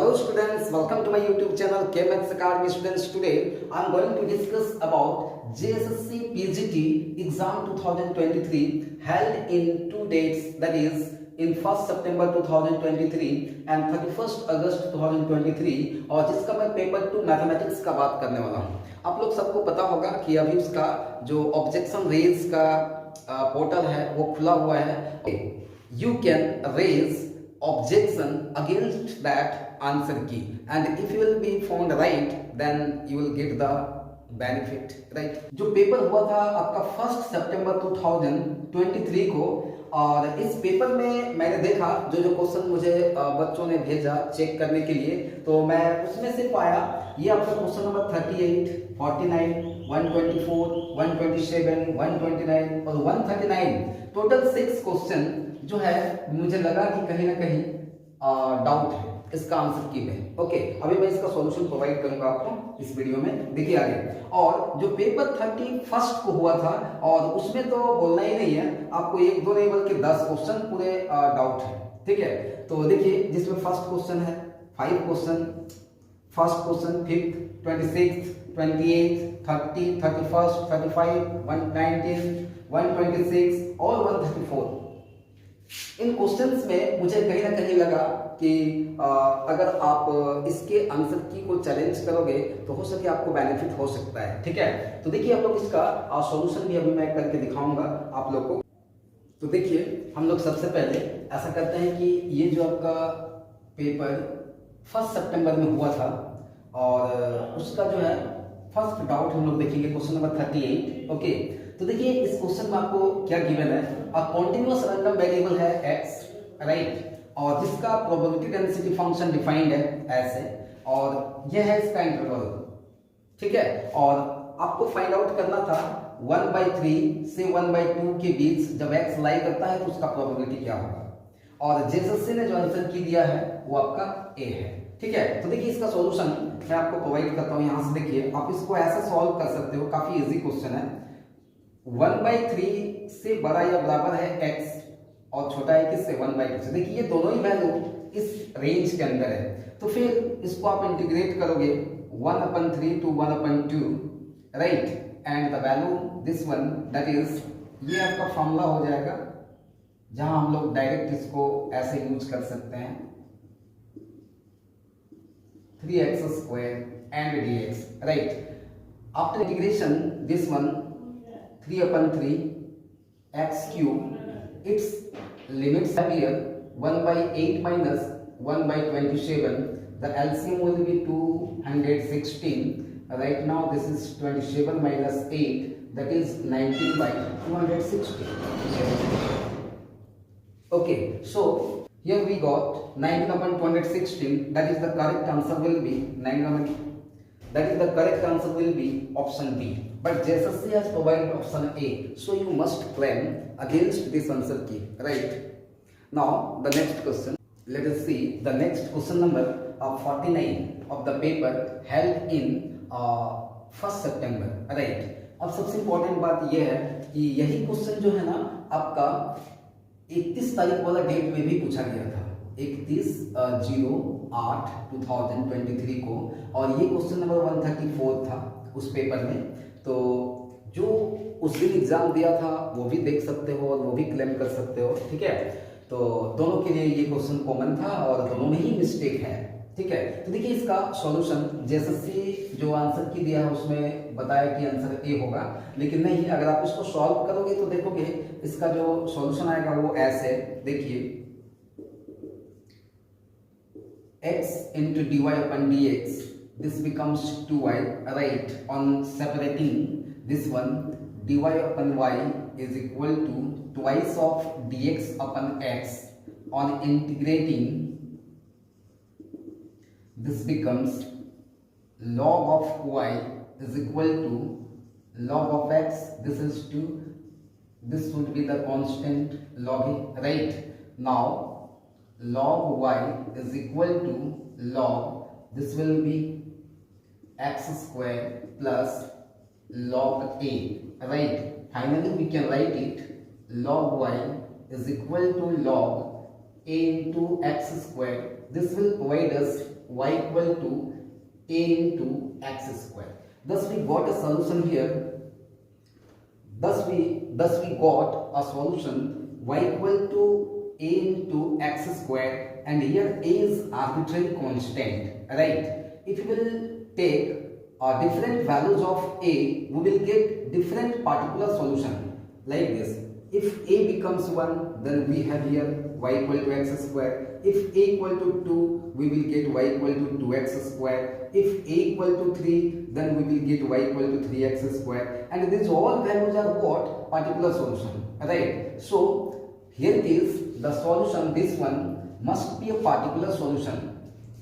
Hello students, welcome to my YouTube channel KMaths Academy Students. Today I am going to discuss about JSSC PGT exam 2023 held in two dates, that is in 1st September 2023 and 31st August 2023, और जिसका मैं paper 2 mathematics का बात करने वाला हूँ। आप लोग सबको पता होगा कि अभी उसका जो ऑब्जेक्शन रेज का पोर्टल है वो खुला हुआ है। You can raise objection against that answer key, and if you will be found right then you will get the benefit, right? जो पेपर हुआ था आपका 1 सितंबर 2023 को, और इस पेपर में मैंने देखा जो क्वेश्चन मुझे बच्चों ने भेजा चेक करने के लिए, तो मैं उसमें से पाया ये आपका क्वेश्चन नंबर 38, 49, 124, 127, 129 और 139, टोटल 6 क्वेश्चन जो है मुझे लगा कि कहीं ना कहीं डाउट है इसका आंसर की में। ओके, अभी मैं इसका सॉल्यूशन प्रोवाइड करूंगा आपको इस वीडियो में, देखिए आगे। और जो पेपर 31 को हुआ था, और उसमें तो बोलना ही नहीं है, आपको 1 2 नहीं बल्कि 10 क्वेश्चन पूरे डाउट है, ठीक है। तो देखिए जिसमें फर्स्ट क्वेश्चन है 5 question, first question 5th, 26th, 28th, 30, 31st, 35, 119, 126 और 134। इन क्वेश्चंस में मुझे कहीं ना कहीं लगा कि अगर आप इसके आंसर की को चैलेंज करोगे तो हो सके आपको बेनिफिट हो सकता है, ठीक है। तो देखिए आप लोग इसका सॉल्यूशन भी अभी मैं करके दिखाऊंगा आप लोग को। तो देखिए हम लोग सबसे पहले ऐसा करते हैं कि ये जो आपका पेपर 1 सितंबर में हुआ था, और उसका जो है फर्स्ट डाउट हम लोग देखेंगे क्वेश्चन नंबर 38। ओके, तो देखिए इस क्वेश्चन में आपको क्या गिवन है, अ कॉन्टिन्यूअस रैंडम वेरिएबल है x, राइट, और जिसका प्रोबेबिलिटी डेंसिटी फंक्शन डिफाइंड है ऐसे, और यह है इसका इंटरवल, ठीक है। और आपको फाइंड आउट करना था 1/3 से 1/2 के बीच जब x लाई करता है तो उसका प्रोबेबिलिटी क्या होगा, और जेएसएससी ने जो आंसर की दिया है वो आपका a है, ठीक है। तो देखिए इसका सॉल्यूशन मैं आपको प्रोवाइड करता हूं, यहां से देखिए आप इसको ऐसे सॉल्व कर सकते हो, काफी इजी क्वेश्चन है। 1/3 से बड़ा या बराबर है x और छोटा है किससे 1/2 से। देखिए ये दोनों ही वैल्यू इस रेंज के अंदर है, तो फिर इसको आप इंटीग्रेट करोगे 1/3 to 1/2, right, and the value this one, that is, ये आपका फॉर्मूला हो जाएगा जहां हम लोग डायरेक्ट इसको ऐसे यूज कर सकते हैं 3x² and dx, right. After integration this one 3/3 x³, its limits are here 1/8 minus 1/27. The LCM will be 216. Right now this is 27 minus 8, that is 19/216. Okay, so here we got 19/216, that is the correct answer will be 9, that is the correct answer will be option B. But JSSC has provided option A, so you must claim against this answer key, right? Now the next question, let us see the next question number 49 of the paper held in 1st September, right? अब सबसे important बात यह है कि यही question जो है ना आपका 31 तारीख वाला डेट में भी पूछा गया था, 31/08/2023 को, और ये क्वेश्चन नंबर 134 था उस पेपर में। तो जो उस दिन एग्जाम दिया था वो भी देख सकते हो और वो भी क्लेम कर सकते हो, ठीक है। तो दोनों के लिए ये क्वेश्चन कॉमन था और दोनों में ही मिस्टेक है, ठीक है। तो देखिए इसका सॉल्यूशन जेएसएससी जो आंसर की दिया है उसमें बताया कि आंसर ए होगा, लेकिन नहीं, अगर आप इसको सॉल्व करोगे तो देखोगे इसका जो सॉल्यूशन आएगा वो ऐसे, देखिए x into dy/dx, this becomes 2y, right. On separating this one, dy/y is equal to twice of dx/x. On integrating, this becomes log of y is equal to log of x. This is 2, this would be the constant log, right. Now log y is equal to log, this will be x² plus log a, right. Finally we can write it log y is equal to log a into x². This will provide us y equal to a into x square. Thus we got a solution here. Thus we got a solution y equal to a into x square, and here a is arbitrary constant, right? If we will take different values of a, we will get different particular solution like this. If a becomes 1, then we have here y equal to x square. If a equal to 2, we will get y equal to 2x square. If a equal to 3, then we will get y equal to 3x square. And these all values are what? Particular solution, right? So here it is the solution. This one must be a particular solution,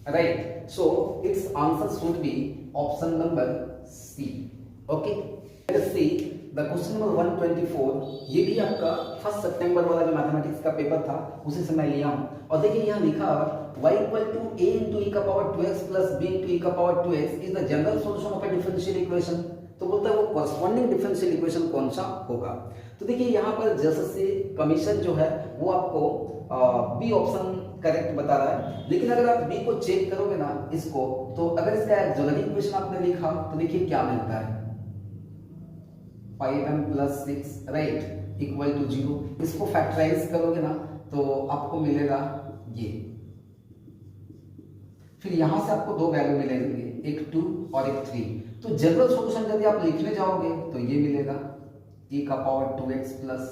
right? So its answer should be option number C. Okay, let us see the question number 124. ये भी आपका 1 सितंबर वाला जो mathematics का paper था उसी से मैं लिया हूँ. और देखिए यहाँ लिखा y equal to a into e का power 2x plus b into e का power 2x is the general solution of a differential equation. तो बोलता है वो कॉरस्पॉन्डिंग डिफरेंशियल इक्वेशन कौन सा होगा. तो देखिए यहाँ पर जैसे कमीशन जो है वो आपको बी ऑप्शन करेक्ट बता रहा है. लेकिन अगर आप बी को चेक करोगे ना इसको, तो अगर इसका एक्सोलरी इक्वेशन आपने लिखा तो देखिए क्या मिलता है 5m plus 6 right equal to 0. इसको फैक्टराइज करोगे ना तो आपको मिलेगा ये. फिर यहां से आपको दो वैल्यू मिलेंगे, एक 2 और एक 3. तो जनरल सॉल्यूशन यदि आप लिखने जाओगे तो ये मिलेगा e का power 2x plus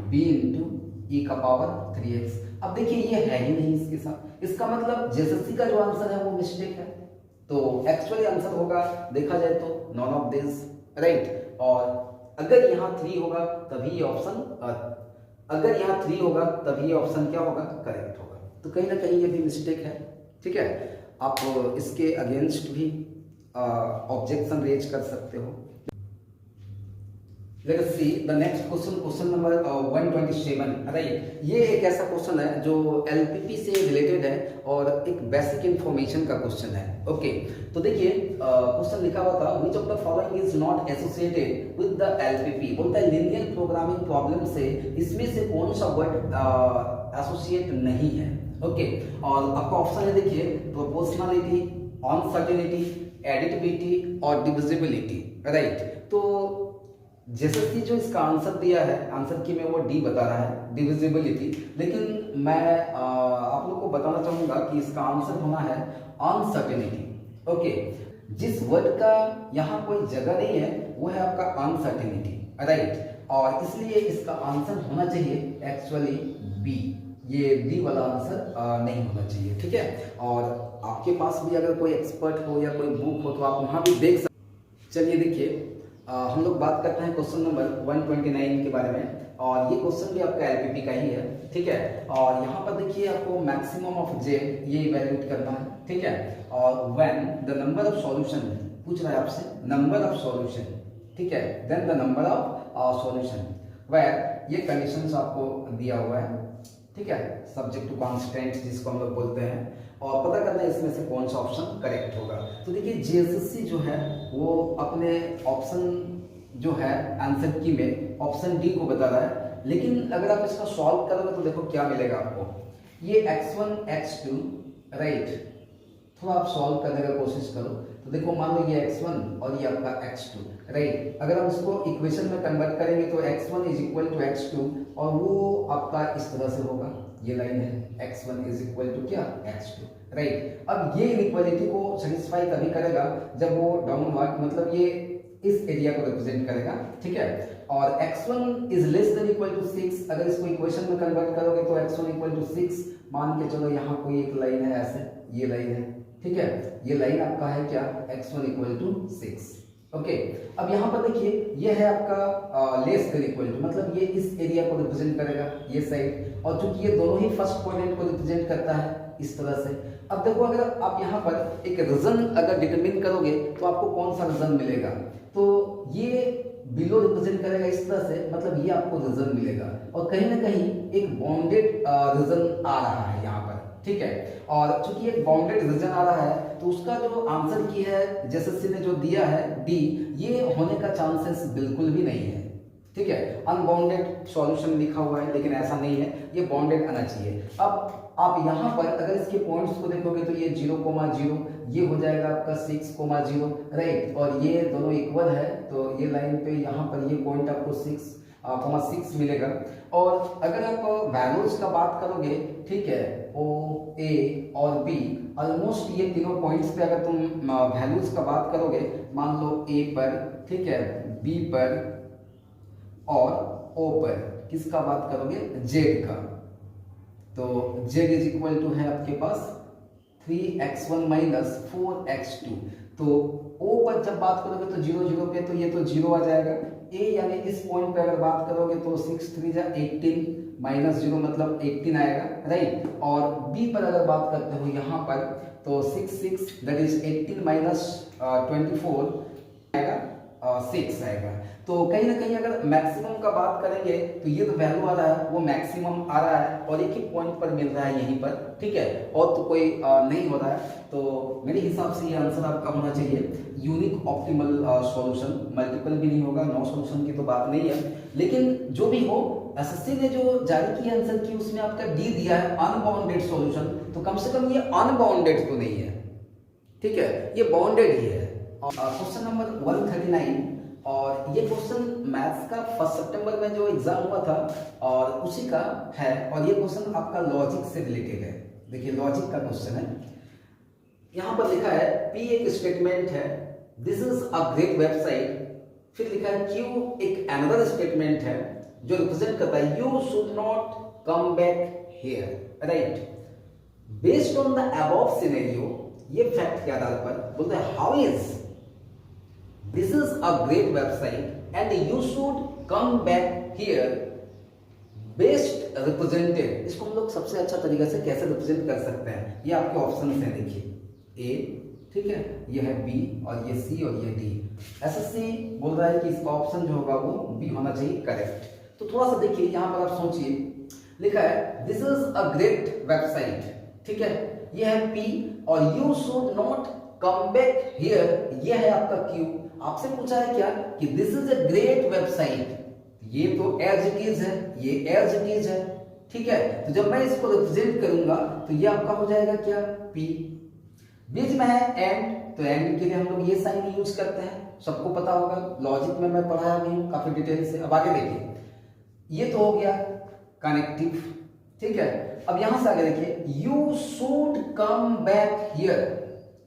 b into e का पावर 3x. अब देखिए ये है ही नहीं इसके साथ. इसका मतलब जेएसएससी का जो आंसर है वो मिस्टेक है. तो एक्चुअली आंसर होगा देखा जाए तो नॉन ऑफ दिस, राइट. और अगर यहाँ 3 होगा तभी ये ऑप्शन, अगर यहाँ 3 होगा तभी ये ऑप्शन क्या होगा, करेक्ट होगा. तो कहीं ना कहीं ये भी मिस्टेक है. ठीक है, आप इसके अगेंस्ट भी ऑब्जेक्शन रेज कर सकते हो. Let us see the next question, question number 127. Right, ये एक ऐसा क्वेश्चन है जो एलपीपी से रिलेटेड है और एक बेसिक इंफॉर्मेशन का क्वेश्चन है. ओके, तो देखिए क्वेश्चन लिखा हुआ था which of the following is not associated with the LPP. बोलता है लीनियर प्रोग्रामिंग प्रॉब्लम से इसमें से कौन सा वर्ड एसोसिएट नहीं है. ओके, और आपका ऑप्शन है देखिए प्रोपोर्शनलिटी, अनसर्टेनिटी, एडिटिविटी और डिविजिबिलिटी. राइट, तो जेएसएससी जो इसका आंसर दिया है, आंसर की में वो डी बता रहा है डिविजिबिलिटी. लेकिन मैं आप लोग को बताना चाहूंगा कि इसका आंसर होना है अनसर्टेनिटी. ओके, जिस वर्ड का यहाँ कोई जगह नहीं है वो है आपका अनसर्टेनिटी, राइट. और इसलिए इसका आंसर होना चाहिए एक्चुअली बी. ये बी वाला आंसर नहीं होना चाहिए. ठीक है, और आपके पास भी अगर कोई एक्सपर्ट हो या कोई बुक हो तो आप वहां भी देख सकते. चलिए देखिए, हम लोग बात करते हैं क्वेश्चन नंबर 129 के बारे में. और ये क्वेश्चन भी आपका एलपीपी का ही है. ठीक है, और यहाँ पर देखिए आपको मैक्सिमम ऑफ जे ये इवैल्यूएट करना है. ठीक है, और when the number of solution पूछ रहा है आपसे, नंबर ऑफ सॉल्यूशन. ठीक है, then the number of solution where ये कंडीशंस आपको दिया हुआ है. ठीक है, सब्जेक्ट टू कांस्टेंट जिसको हम लोग बोलते हैं, और पता करना है इसमें से कौन सा ऑप्शन करेक्ट होगा. तो देखिए जेएसएससी जो है वो अपने ऑप्शन जो है आंसर की में ऑप्शन डी को बता रहा है. लेकिन अगर आप इसका सॉल्व करोगे तो देखो क्या मिलेगा आपको. ये x1 x2 राइट, थोड़ा आप सॉल्व करने का कोशिश करो तो देखो मान लो ये x1 और ये आपका x2 राइट. अगर हम इसको इक्वेशन में कन्वर्ट करेंगे तो x1 is equal to x2 और वो आपका इस तरह से होगा. ये लाइन है x1 इज इक्वल टू क्या x2, राइट. अब ये इनइक्वालिटी को सेटिस्फाई तभी करेगा जब वो डाउनवर्ड, मतलब ये इस एरिया को रिप्रेजेंट करेगा. ठीक है, और x1 is less than equal to 6. अगर इसको इक्वेशन में कन्वर्ट करोगे तो x1 इक्वल टू 6 मान के चलो. यहाँ कोई एक लाइन है ऐसे, ये लाइन है. ठीक है, ये लाइन आपका है क्या x1 इक्वल टू 6. ओके, अब यहाँ पर देखिए ये है आपका लेस देन इक्वल टू, मतलब ये इस एरिया को रिप्रेजेंट करेगा ये साइड. और चूंकि ये दोनों ही फर्स्ट क्वाड्रेंट को रिप्रेजेंट करता है इस तरह से. अब देखो अगर आप यहाँ पर एक रीजन अगर डिटरमिन करोगे तो आपको कौन सा रीजन मिलेगा. तो ये बिलो रिप्रेजेंट करेगा इस तरह से, मतलब ये आपको रीजन मिलेगा. और कहीं ना कहीं एक बाउंडेड रीजन आ रहा है यहाँ पर. ठीक है, और चूंकि एक बाउंडेड रीजन आ रहा है तो उसका जो आंसर की है जेएसएससी ने जो दिया है डी, ये होने का चांसेस बिल्कुल भी नहीं है. ठीक है। अनबाउंडेड सॉल्यूशन लिखा हुआ है लेकिन ऐसा नहीं है, ये बाउंडेड आना चाहिए। अब आप यहाँ पर अगर इसके पॉइंट्स को देखोगे तो ये 0,0 ये हो जाएगा आपका 6,0, राइट, और ये दोनों इक्वल है तो ये लाइन पे यहाँ पर ये पॉइंट आपको 6,6 मिलेगा। और अगर आप वैल्यूज का बात करोगे, ठीक है, ओ, ए और बी, ऑलमोस्ट ये तीनों पॉइंट्स पे अगर तुम वैल्यूज का बात करोगे, मान लो ए पर, ठीक है, बी पर और ओ पर, किसका बात करोगे, जेड का, तो z इज इक्वल टू है आपके पास 3x1 माइनस 4x2। तो o पर जब बात करोगे तो 0 0 पे तो ये तो 0 आ जाएगा। a यानी इस पॉइंट पे अगर बात करोगे तो 6 3 जा 18 माइनस 0 मतलब 18 आएगा, राइट। और b पर अगर बात करते हो यहाँ पर तो 6 6 दैट इज 18 माइनस 24 आएगा, 6 आएगा। तो कहीं ना कहीं अगर मैक्सिमम का बात करेंगे तो ये तो वैल्यू आ रहा है वो मैक्सिमम आ रहा है और एक ही पॉइंट पर मिल रहा है यहीं पर, ठीक है, और तो कोई नहीं हो रहा है। तो मेरे हिसाब से ये आंसर आपका होना चाहिए यूनिक ऑप्टिमल सॉल्यूशन। मल्टीपल भी नहीं होगा, नो सॉल्यूशन की तो बात नहीं है, लेकिन जो भी हो एसएससी ने जो जारी की आंसर की उसमें आपका डी दिया है अनबाउंडेड सॉल्यूशन, तो कम से कम ये अनबाउंडेड तो नहीं है, ठीक है, ये बाउंडेड ही है। क्वेश्चन नंबर 139, और ये क्वेश्चन मैथ्स का 1 सितंबर में जो एग्जाम हुआ था और उसी का है, और ये क्वेश्चन आपका लॉजिक से रिलेटेड है। देखिए लॉजिक का क्वेश्चन है, यहां पर लिखा है P एक स्टेटमेंट है, this is a great website, फिर लिखा है Q एक अनदर स्टेटमेंट है जो रिप्रेजेंट करता है you should not come back here, right. Based on the above scenario, ये फैक्ट के आधार पर बोलते हैं how is this is a great website and you should come back here best represented. इसको हम लोग सबसे अच्छा तरीके से कैसे रिप्रेजेंट कर सकते हैं, ये आपके ऑप्शन हैं, देखिए ए, ठीक है, ये है बी और ये सी और ये डी। एसएससी बोल रहा है कि इसका ऑप्शन जो होगा वो बी होना चाहिए करेक्ट। तो थोड़ा सा देखिए यहां पर आप सोचिए, लिखा है this is a great website, ठीक है, ये है पी और you should not come back here, ये है आपका क्यू। आपसे पूछा है क्या कि this is a great website, ये तो एज इट इज है, ये एज इट इज है, ठीक है। तो जब मैं इसको रिप्रेजेंट करूंगा तो ये आपका हो जाएगा क्या, पी। बीच में है एंड, तो एंड के लिए हम लोग ये साइन यूज करते हैं, सबको पता होगा, लॉजिक में मैं पढ़ाया भी हूं काफी डिटेल से। अब आगे देखिए, ये तो हो गया कनेक्टिव, ठीक है। अब यहां से आगे देखिए, you should come back here,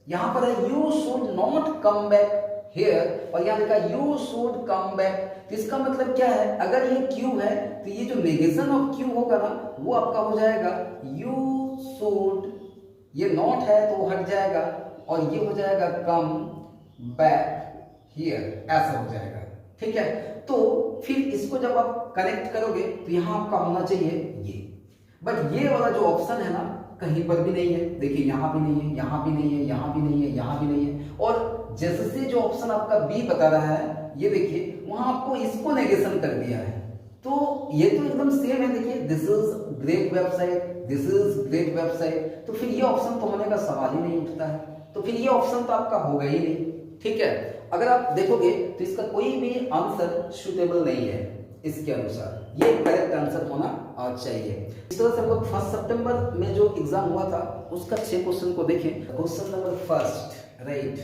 यहां पर है you should not come back here और यहां लिखा यू शुड कम बैक। तो इसका मतलब क्या है, अगर ये क्यू है तो ये जो नेगेशन ऑफ क्यू होगा ना वो आपका हो जाएगा यू शुड, ये नॉट है तो वो हट जाएगा और ये हो जाएगा कम बैक हियर, ऐसा हो जाएगा, ठीक है। तो फिर इसको जब आप कनेक्ट करोगे तो यहां आपका होना चाहिए ये, बट ये वाला जो ऑप्शन है ना कहीं पर भी नहीं है, देखिए यहां भी नहीं है, यहां भी नहीं है, यहां भी नहीं है, यहां भी नहीं है। और जैसे से जो ऑप्शन आपका बी बता रहा है, ये देखिए वहां आपको इसको नेगेशन कर दिया है, तो ये तो एकदम सेम है। देखिए this is great website, this is great website, तो फिर ये ऑप्शन तो होने का सवाल ही नहीं उठता है, तो फिर ये ऑप्शन तो आपका होगा ही नहीं, ठीक है। अगर आप देखोगे तो इसका कोई भी आंसर सुटेबल नहीं है इसके अनुसार, ये करेक्ट आंसर होना चाहिए। इस तरह से हम लोग 1 सितंबर में जो एग्जाम हुआ था उसका 6 क्वेश्चन को देखें। क्वेश्चन नंबर फर्स्ट, राइट,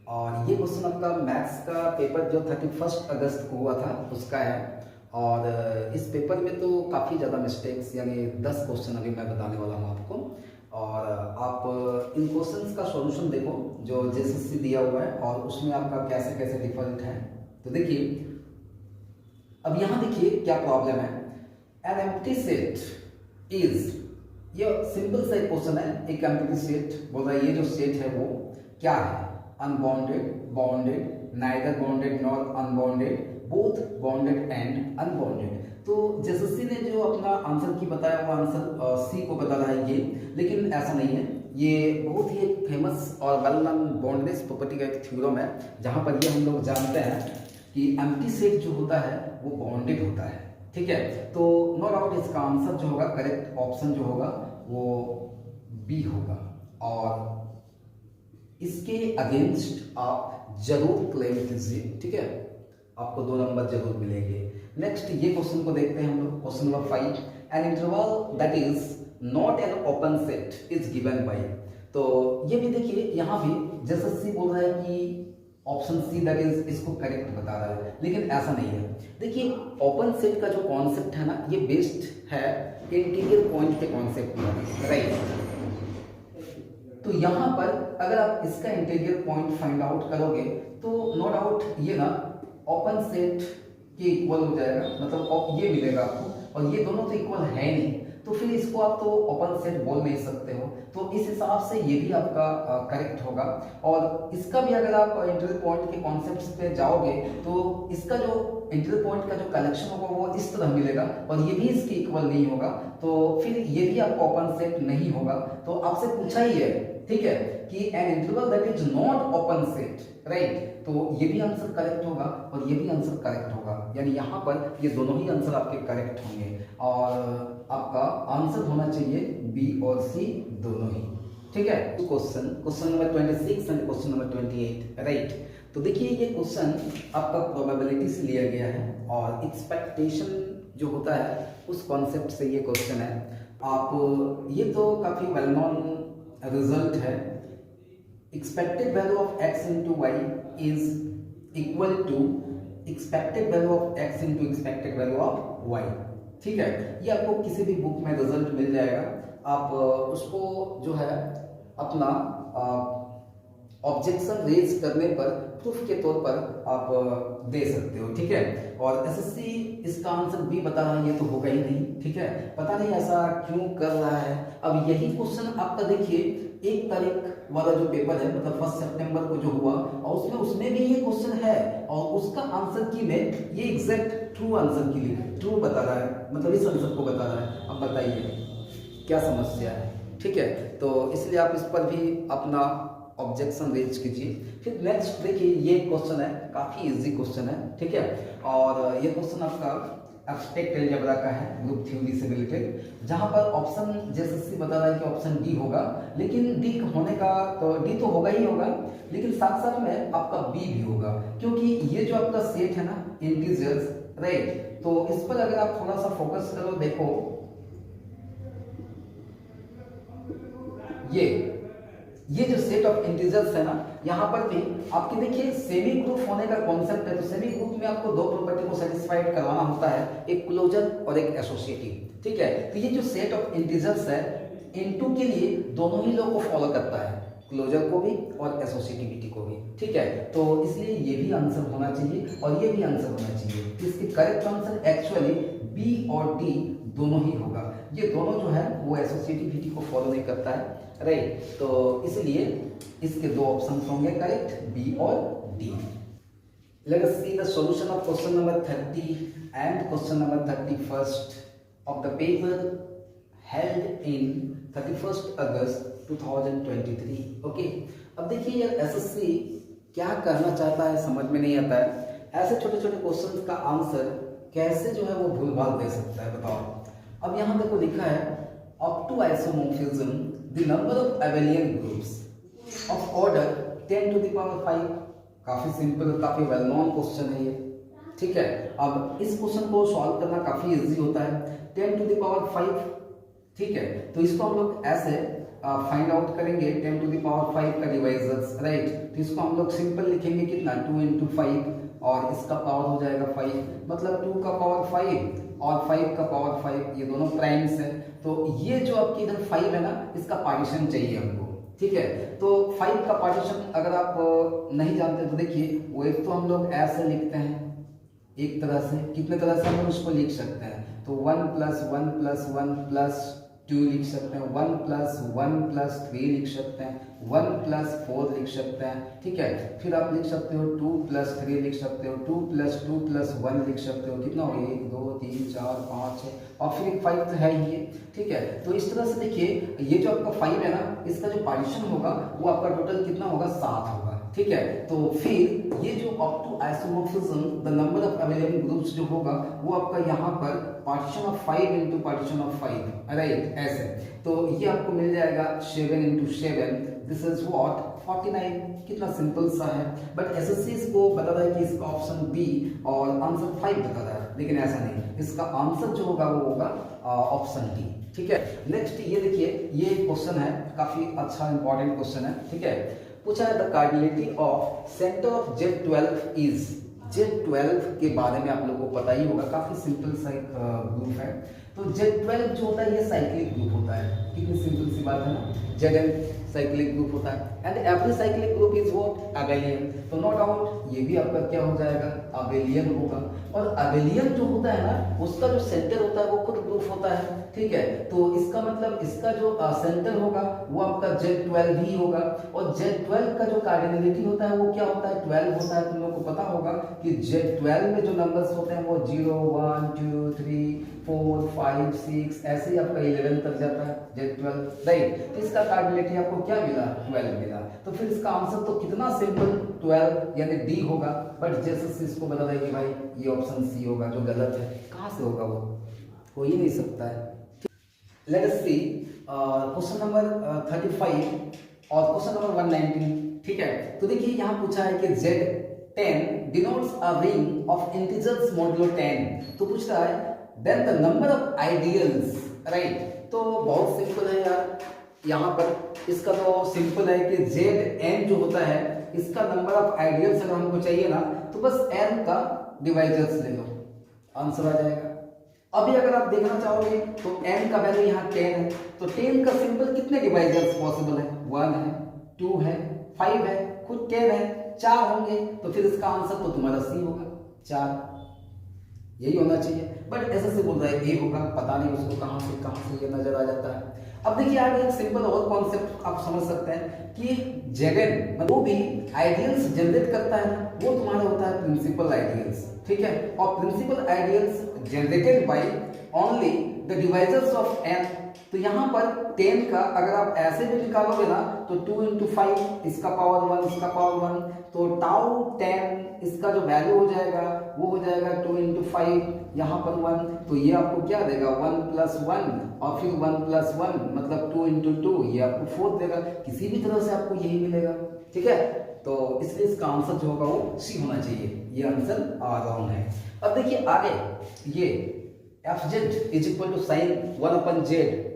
और ये क्वेश्चन आपका मैथ्स का पेपर जो 31 अगस्त को हुआ था उसका है, और इस पेपर में तो काफ़ी ज़्यादा मिस्टेक्स, यानी 10 क्वेश्चन अभी मैं बताने वाला हूँ आपको, और आप इन क्वेश्चंस का सॉल्यूशन देखो जो जेएसएससी दिया हुआ है और उसमें आपका कैसे कैसे डिफरेंट है। तो देखिए अब यहाँ देखिए क्या प्रॉब्लम है, एन एम्प्टी सेट इज, ये सिंपल सा क्वेश्चन है, एक एम्प्टी सेट बोल रहा है ये जो सेट है वो क्या है, unbounded, bounded, neither bounded nor unbounded, both bounded and unbounded. तो जेएसएससी ने जो अपना आंसर की बताया वो आंसर सी को बता रहा है ये, लेकिन ऐसा नहीं है, ये बहुत ही एक फेमस और वेल नोन बाउंड्रीज प्रॉपर्टी का एक थ्योरम है जहां पर ये हम लोग जानते हैं कि एम्प्टी सेट जो होता है वो बाउंडेड होता है, ठीक है। तो नो डाउट इसका आंसर जो होगा, करेक्ट ऑप्शन जो होगा वो बी होगा, और इसके अगेंस्ट आप जरूर क्लेम कीजिए, ठीक है। आपको 2 नंबर जरूर मिलेंगे। नेक्स्ट ये क्वेश्चन को देखते हैं हम लोग, question number 5, an interval that is not an open set is given by. तो ये भी देखिए यहाँ भी जैसे सी बोल रहा है कि ऑप्शन सी दैट इज इसको करेक्ट बता रहा है, लेकिन ऐसा नहीं है। देखिए ओपन सेट का जो कॉन्सेप्ट है ना, ये बेस्ड है इंटीरियर पॉइंट के कॉन्सेप्ट में, राइट। तो यहाँ पर अगर आप इसका इंटीरियर पॉइंट फाइंड आउट करोगे तो नो डाउट ये ना ओपन सेट के इक्वल हो जाएगा, मतलब ये मिलेगा आपको, और ये दोनों तो इक्वल है नहीं, तो फिर इसको आप तो ओपन सेट बोल नहीं सकते हो। तो इस हिसाब से ये भी आपका करेक्ट होगा। और इसका भी अगर आप इंटीरियर पॉइंट के कॉन्सेप्ट्स पे जाओगे तो इसका जो इंटीरियर पॉइंट का जो कलेक्शन होगा वो इस तरह मिलेगा, और ये भी इसके इक्वल नहीं होगा, तो फिर ये भी आपका ओपन सेट नहीं होगा। तो आपसे पूछा ही है, ठीक है, कि an interval that is not open set, right. तो ये भी आंसर करेक्ट होगा और ये भी आंसर करेक्ट होगा, यानी यहाँ पर ये दोनों ही आंसर आपके करेक्ट होंगे, और आपका आंसर होना चाहिए बी और सी दोनों ही, ठीक है। तो question number 26 and question number 28, right. तो देखिए ये क्वेश्चन आपका प्रोबेबिलिटी से लिया गया है और एक्सपेक्टेशन जो होता है उस कॉन्सेप्ट से ये क्वेश्चन है। आप ये तो काफी वेल नोन रिजल्ट है, expected value of x into y is equal to expected value of x into expected value of y, ठीक है। ये आपको किसी भी बुक में रिजल्ट मिल जाएगा, आप उसको जो है अपना ऑब्जेक्शन रेज करने पर प्रूफ के तौर पर आप दे सकते हो, ठीक है। और एसएससी इसका आंसर भी बता रहा है, ये तो होगा ही नहीं, ठीक है, पता नहीं ऐसा क्यों कर रहा है। अब यही क्वेश्चन आपका देखिए 1 तारीख वाला जो पेपर है, मतलब 1 सितंबर को जो हुआ, और उसमें भी ये क्वेश्चन है, और उसका आंसर की में ये एग्जैक्ट ट्रू आंसर की लिए ट्रू बता रहा है, मतलब इस आंसर को बता रहा है। अब बताइए क्या समस्या है, ठीक है। तो इसलिए आप इस पर भी अपना ऑब्जेक्शन रेज कीजिए। फिर नेक्स्ट देखिए ये क्वेश्चन है, काफी इजी क्वेश्चन है, ठीक है। और ये क्वेश्चन आपका एब्स्ट्रैक्ट अलजेब्रा का है, ग्रुप थ्योरी से रिलेटेड, जहां पर ऑप्शन जैसे बता रहा है कि ऑप्शन डी होगा, लेकिन डी होने का तो डी तो होगा ही होगा, लेकिन साथ साथ में आपका बी भी होगा, क्योंकि ये जो आपका सेट है ना इंटीजर्स, राइट। तो इस पर अगर आप थोड़ा सा फोकस करो, देखो ये जो सेट ऑफ इंटीजर्स है ना, यहाँ पर भी आपकी देखिए सेमी ग्रुप होने का कॉन्सेप्ट है। तो सेमी ग्रुप में आपको 2 प्रॉपर्टी को सेटिस्फाइड करवाना होता है, एक क्लोजर और एक एसोसिएटिव, ठीक है। तो ये जो सेट ऑफ इंटीजर्स है इनटू के लिए दोनों ही लोग को फॉलो करता है, क्लोजर को भी और एसोसिएटिविटी को भी, ठीक है। तो इसलिए ये भी आंसर होना चाहिए और ये भी आंसर होना चाहिए। इसके करेक्ट आंसर एक्चुअली बी और डी दोनों ही होगा। ये दोनों जो है वो एसोसिएटिविटी को फॉलो नहीं करता है, राइट। तो इसलिए इसके 2 ऑप्शंस होंगे करेक्ट, बी और D. Let us see the solution of question number 30 and question number 31 of the paper held in 31 August 2023, okay. अब देखिए यार एसएससी क्या करना चाहता है समझ में नहीं आता है। ऐसे छोटे छोटे क्वेश्चंस का आंसर कैसे जो है वो भूल भाल दे सकता है, बताओ। अब यहाँ देखो लिखा है up to isomorphism the number of abelian groups of order 10 to the power 5। काफी सिंपल, काफी वेल नोन क्वेश्चन है ये, ठीक है। अब इस क्वेश्चन को सॉल्व करना काफी इजी होता है, 10 टू द पावर 5, ठीक है। तो इसको हम लोग ऐसे फाइंड आउट करेंगे 10 टू द पावर 5 का डिवाइजर्स, राइट। तो इसको हम लोग सिंपल लिखेंगे कितना 2 into 5, और इसका पावर हो जाएगा 5, मतलब 2 का पावर 5 और 5 का पावर 5, ये दोनों प्राइम्स है। तो ये जो आपकी इधर 5 है ना, इसका पार्टीशन चाहिए हमको, ठीक है। तो 5 का पार्टीशन अगर आप नहीं जानते तो देखिए वो एक तो हम लोग ऐसे लिखते हैं, एक तरह से, कितने तरह से हम उसको लिख सकते हैं। तो 1 + 1 + 1 + 2 लिख सकते हैं, 1 + 1 + 3 लिख सकते हैं, 1 + 4 लिख सकते हैं, ठीक है। फिर आप लिख सकते हो 2 + 3 लिख सकते हो, 2 + 2 + 1 लिख सकते हो, कितना हो गया 1 2 3 4 5 6, और फिर एक 5 तो है ही, ठीक है। तो इस तरह से देखिए ये जो आपका 5 है ना, इसका जो पार्टीशन होगा वो आपका टोटल कितना होगा 7 होगा, ठीक है। तो फिर ये जो up to isomorphism the number of available groups जो होगा वो आपका यहाँ पर partition of 5 into partition of 5, right, ऐसे। तो ये आपको मिल जाएगा 7 into 7 दिस इज व्हाट 49। कितना सिंपल सा है, बट एसएससी इसको बता रहा है कि इसका ऑप्शन बी और आंसर 5 बता रहा है, लेकिन ऐसा नहीं, इसका आंसर जो होगा वो होगा ऑप्शन डी। ठीक है, नेक्स्ट ये देखिए, ये क्वेश्चन है काफी अच्छा इंपॉर्टेंट क्वेश्चन है। ठीक है, पूछा है the cardinality of centre of Z12 is. Z12 के बारे में आप लोगों को पता ही होगा, काफी सिंपल सा एक ग्रुप है। तो Z12 जो होता है ये साइक्लिक ग्रुप होता है, कितनी सिंपल सी बात है ना, Zn साइक्लिक ग्रुप होता है and every cyclic group is what abelian. तो नो डाउट ये भी आपका क्या हो जाएगा, अबेलियन होगा। और अबेलियन जो होता है ना, उसका जो सेंटर होता है वो खुद ग्रुप होता है। ठीक है, तो इसका मतलब इसका जो सेंटर होगा वो आपका Z12 ही होगा। और Z12 का जो कार्डिनलिटी होता है वो क्या होता है, 12 होता है। तुम लोग को पता होगा कि Z12 में जो नंबर्स होते हैं वो 0 1 2 3 4 5 6 ऐसे ही आपका 11 तक जाता है Z12, राइट। तो इसका कार्डिनलिटी आपको क्या मिला, 12 मिला। तो फिर इसका आंसर तो कितना सिंपल 12 यानी डी होगा। बट जैसे इसको बता दें कि भाई ये ऑप्शन सी होगा, जो गलत है। कहां से होगा, वो हो ही नहीं सकता है। लेट अस सी क्वेश्चन नंबर 35 और क्वेश्चन नंबर 119। ठीक है, तो देखिए यहाँ पूछा है कि Z10 denotes a ring of integers modulo 10। तो पूछ रहा है then the number of ideals, right. तो बहुत सिंपल है यार, यहाँ पर इसका तो सिंपल है कि Zn जो होता है इसका नंबर ऑफ आइडियल्स अगर हमको चाहिए ना, तो बस n का डिवाइजर्स ले लो, आंसर आ जाएगा। अभी अगर आप देखना चाहोगे तो n का वैल्यू यहाँ 10 है, तो 10 का सिंपल कितने डिवाइजर्स पॉसिबल है, 1 है, 2 है, 5 है, खुद 10 है, 4 होंगे। तो फिर इसका आंसर तो तुम्हारा सी होगा, 4, यही होना चाहिए। बट ऐसे से बोल रहा है ए होगा, पता नहीं उसको कहां से ये नजर आ जाता है। अब देखिए यार एक सिंपल और कॉन्सेप्ट आप समझ सकते हैं कि जेगन वो भी आइडियल्स जनरेट करता है ना, वो तुम्हारा होता है प्रिंसिपल आइडियल्स। ठीक है, और principal ideals generated by only the divisors of n। तो यहाँ पर 10 का अगर आप ऐसे भी निकालोगे ना, तो 2 into 5 इसका पावर 1 इसका पावर 1, तो टाउ 10 इसका जो वैल्यू हो जाएगा वो हो जाएगा 2 into 5 यहाँ पर 1। तो ये आपको क्या देगा, 1 + 1 और फिर 1 + 1 मतलब 2 into 2, ये आपको 4 देगा। किसी भी तरह से आपको यही मिलेगा। ठीक है, तो इसलिए इसका आंसर जो होगा वो सी होना चाहिए, ये आंसर रॉन्ग है। अब देखिए आगे, ये fz = sin 1/z,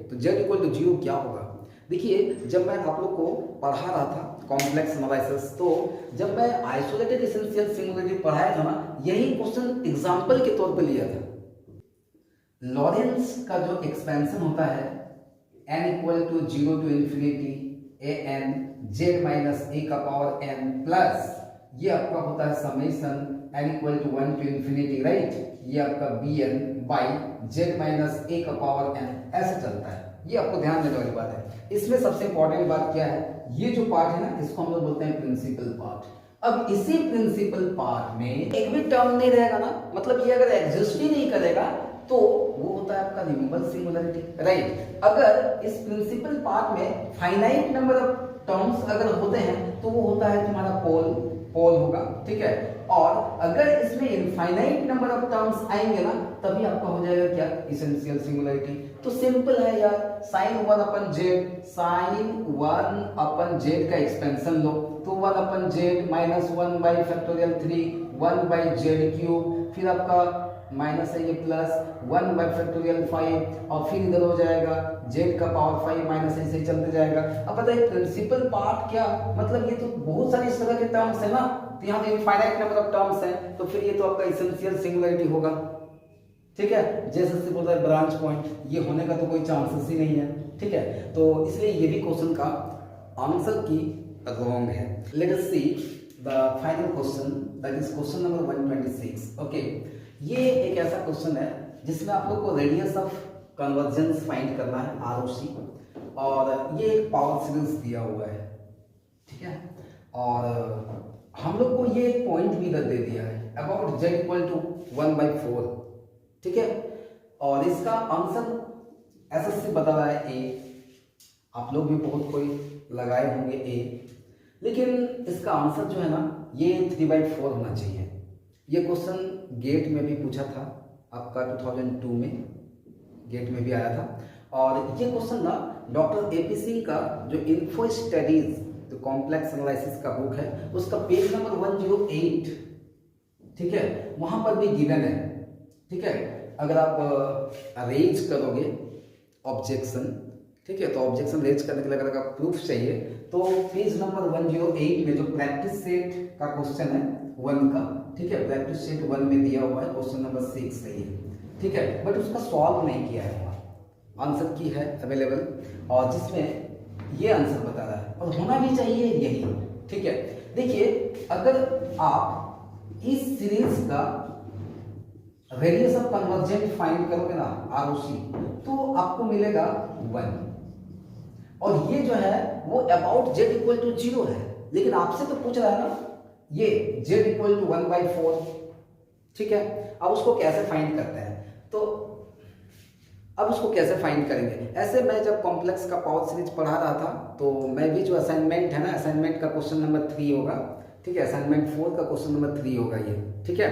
तो z = 0 क्या होगा। देखिए जब मैं आप लोग को पढ़ा रहा था कॉम्प्लेक्स एनालिसिस, तो जब मैं आइसोलेटेड एसेंशियल सिंगुलरिटी पढ़ाया था ना, यही क्वेश्चन एग्जांपल के तौर पे लिया था। लॉरेंस का जो एक्सपेंशन होता है n = 0 to infinity an z - a⁻n plus ये आपका होता है summation n = 1 to infinity, right. ये आपका bn by z - a⁻n ऐसे चलता है। ये आपको ध्यान देने वाली बात है। इसमें सबसे इंपॉर्टेंट बात क्या है, ये जो पार्ट है ना, इसको हम लोग बोलते हैं प्रिंसिपल पार्ट। अब इसी प्रिंसिपल पार्ट में एक भी टर्म नहीं रहेगा ना, मतलब ये अगर एग्जिस्ट ही नहीं करेगा तो वो होता है आपका रिमूवेबल सिंगुलरिटी, राइट। अगर इस प्रिंसिपल पार्ट में फाइनाइट नंबर ऑफ टर्म्स अगर होते हैं तो वो होता है तुम्हारा पोल होगा। ठीक है, और अगर इसमें इनफाइनाइट नंबर ऑफ टर्म्स आएंगे ना, तभी आपका हो जाएगा क्या, एसेंशियल सिंगुलरिटी। तो सिंपल है यार, sin 1/z का एक्सपेंशन लो, तो 1/z - 1/3 1/z³, फिर आपका माइनस है ये प्लस 1/5 और फिर इधर हो जाएगा z का पावर 5 माइनस ऐसे चलते जाएगा। अब बताइए प्रिंसिपल पार्ट क्या, मतलब ये तो बहुत सारी इस तरह के टर्म्स है ना, तो यहाँ पे इनफाइनाइट नंबर ऑफ टर्म्स हैं, तो फिर ये तो आपका एसेंशियल सिंगुलरिटी होगा। ठीक है, जैसे से बोलता है ब्रांच पॉइंट, ये होने का तो कोई चांसेस ही नहीं है। ठीक है, तो इसलिए ये भी क्वेश्चन का आंसर की रॉन्ग है। Let us see the final question, that is question number 126। Okay, ये एक ऐसा क्वेश्चन है जिसमें आप लोग को रेडियस ऑफ कन्वर्जेंस फाइंड करना है, ROC, और ये एक पावर सीरीज दिया हुआ है। ठीक है, और हम लोग को ये एक पॉइंट भी दे दिया है अबाउट z = 1/4। ठीक है, और इसका आंसर SSC बता रहा है A, आप लोग भी बहुत कोई लगाए होंगे A, लेकिन इसका आंसर जो है ना ये 3/4 होना चाहिए। ये क्वेश्चन गेट में भी पूछा था आपका 2002 में, गेट में भी आया था। और ये क्वेश्चन ना डॉक्टर एपी सिंह का जो इन्फो स्टडीज जो कॉम्प्लेक्स एनालिसिस का बुक है उसका पेज नंबर 108, ठीक है, वहां पर भी गिवन है। ठीक है, अगर आप रेज करोगे ऑब्जेक्शन, ठीक है, तो ऑब्जेक्शन रेज करने के लिए अगर आप प्रूफ चाहिए तो पेज नंबर 108 में जो प्रैक्टिस सेट का क्वेश्चन है 1 का, ठीक है, प्रैक्टिस सेट 1 में दिया हुआ है क्वेश्चन नंबर 6 सही है, ठीक है, बट उसका सॉल्व नहीं किया है, आंसर की है अवेलेबल और जिसमें ये आंसर बता रहा है और होना भी चाहिए यही। ठीक है, देखिए अगर आप इस सीरीज का रेडियस ऑफ कन्वर्जेंट फाइंड करोगे ना आरओसी, तो आपको मिलेगा 1 और ये जो है वो अबाउट z इक्वल टू 0 है, लेकिन आपसे तो पूछ रहा है ना ये z इक्वल टू 1/4। ठीक है, अब उसको कैसे फाइंड करते हैं, तो अब उसको कैसे फाइंड करेंगे। ऐसे मैं जब कॉम्प्लेक्स का पावर सीरीज पढ़ा रहा था तो मैं भी जो असाइनमेंट है ना, असाइनमेंट का क्वेश्चन नंबर 3 होगा, ठीक है, असाइनमेंट 4 का क्वेश्चन नंबर 3 होगा ये, ठीक है,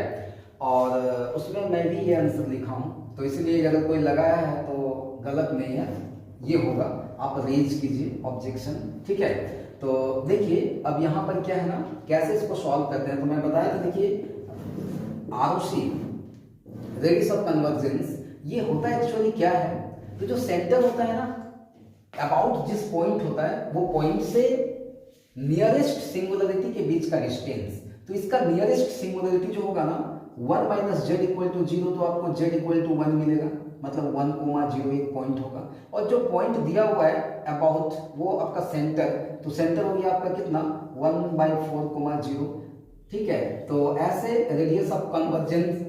और उसमें मैं भी ये आंसर लिखा हूँ, तो इसलिए अगर कोई लगाया है तो गलत नहीं है, ये होगा, आप रेज कीजिए ऑब्जेक्शन। ठीक है, तो देखिए अब यहाँ पर क्या है ना, कैसे इसको सॉल्व करते हैं, तो मैं बताया था, देखिए आरओसी रेडियस ऑफ कन्वर्जेंस ये होता है एक्चुअली क्या है, तो जो सेंटर होता है ना अबाउट जिस पॉइंट होता है वो पॉइंट से नियरेस्ट सिंगुलरिटी के बीच का डिस्टेंस, तो इसका नियरेस्ट सिंगुलरिटी जो होगा ना 1 माइनस जेड इक्वल टू 0, तो आपको जेड इक्वल टू 1 मिलेगा, मतलब 1,0 एक पॉइंट होगा, और जो पॉइंट दिया हुआ है अबाउट वो आपका सेंटर, तो सेंटर हो गया आपका कितना 1/4,0। ठीक है, तो ऐसे रेडियस ऑफ कन्वर्जेंस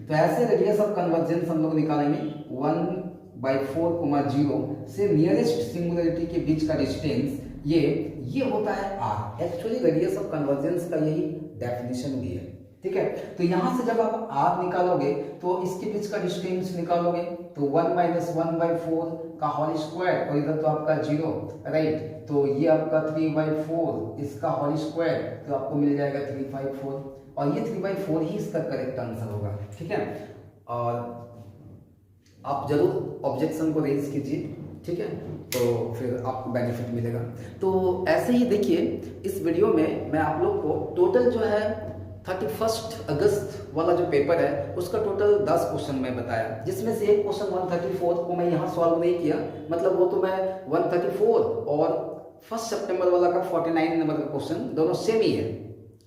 तो ऐसे रेडियस ऑफ कन्वर्जेंस हम लोग निकालेंगे 1/4,0 से नियरेस्ट सिंगुलरिटी के बीच का डिस्टेंस, ये होता है r। Actually radius of convergence का यही डेफिनेशन भी है। ठीक है, तो यहां से जब आप r निकालोगे तो इसके बीच का डिस्टेंस निकालोगे, तो 1 माइनस 1/4 का होल स्क्वायर, और इधर तो आपका 0, राइट, तो ये आपका 3/4 इसका होल स्क्वायर, तो आपको मिल जाएगा 3/4, और ये 3/4 ही इसका करेक्ट आंसर होगा। ठीक है, और आप जरूर ऑब्जेक्शन को रेज कीजिए, ठीक है, तो फिर आपको बेनिफिट मिलेगा। तो ऐसे ही देखिए इस वीडियो में मैं आप लोग को टोटल जो है 31 अगस्त वाला जो पेपर है उसका टोटल 10 क्वेश्चन मैं बताया, जिसमें से एक क्वेश्चन 134 को मैं यहाँ सॉल्व नहीं किया, मतलब वो तो मैं 134 और 1 सितंबर वाला का 49 नंबर का क्वेश्चन दोनों सेम ही है।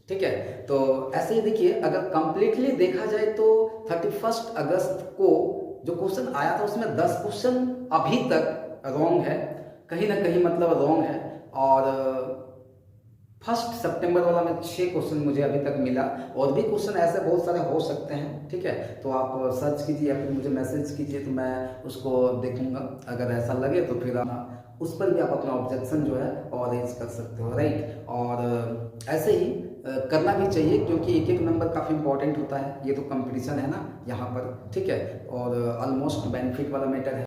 ठीक है, तो ऐसे ही देखिए अगर कंप्लीटली देखा जाए तो 31 अगस्त को जो क्वेश्चन आया था उसमें 10 क्वेश्चन अभी तक रॉन्ग है, कहीं ना कहीं मतलब रॉन्ग है, और 1 सितंबर वाला में 6 क्वेश्चन मुझे अभी तक मिला, और भी क्वेश्चन ऐसे बहुत सारे हो सकते हैं। ठीक है, तो आप सर्च कीजिए या फिर मुझे मैसेज कीजिए, तो मैं उसको देखूंगा, अगर ऐसा लगे तो फिर उस पर भी आप अपना ऑब्जेक्शन जो है और रेज कर सकते हो, राइट। और ऐसे ही करना भी चाहिए क्योंकि एक एक नंबर काफ़ी इंपॉर्टेंट होता है, ये तो कंपटीशन है ना यहाँ पर। ठीक है, और ऑलमोस्ट बेनिफिट वाला मैटर है।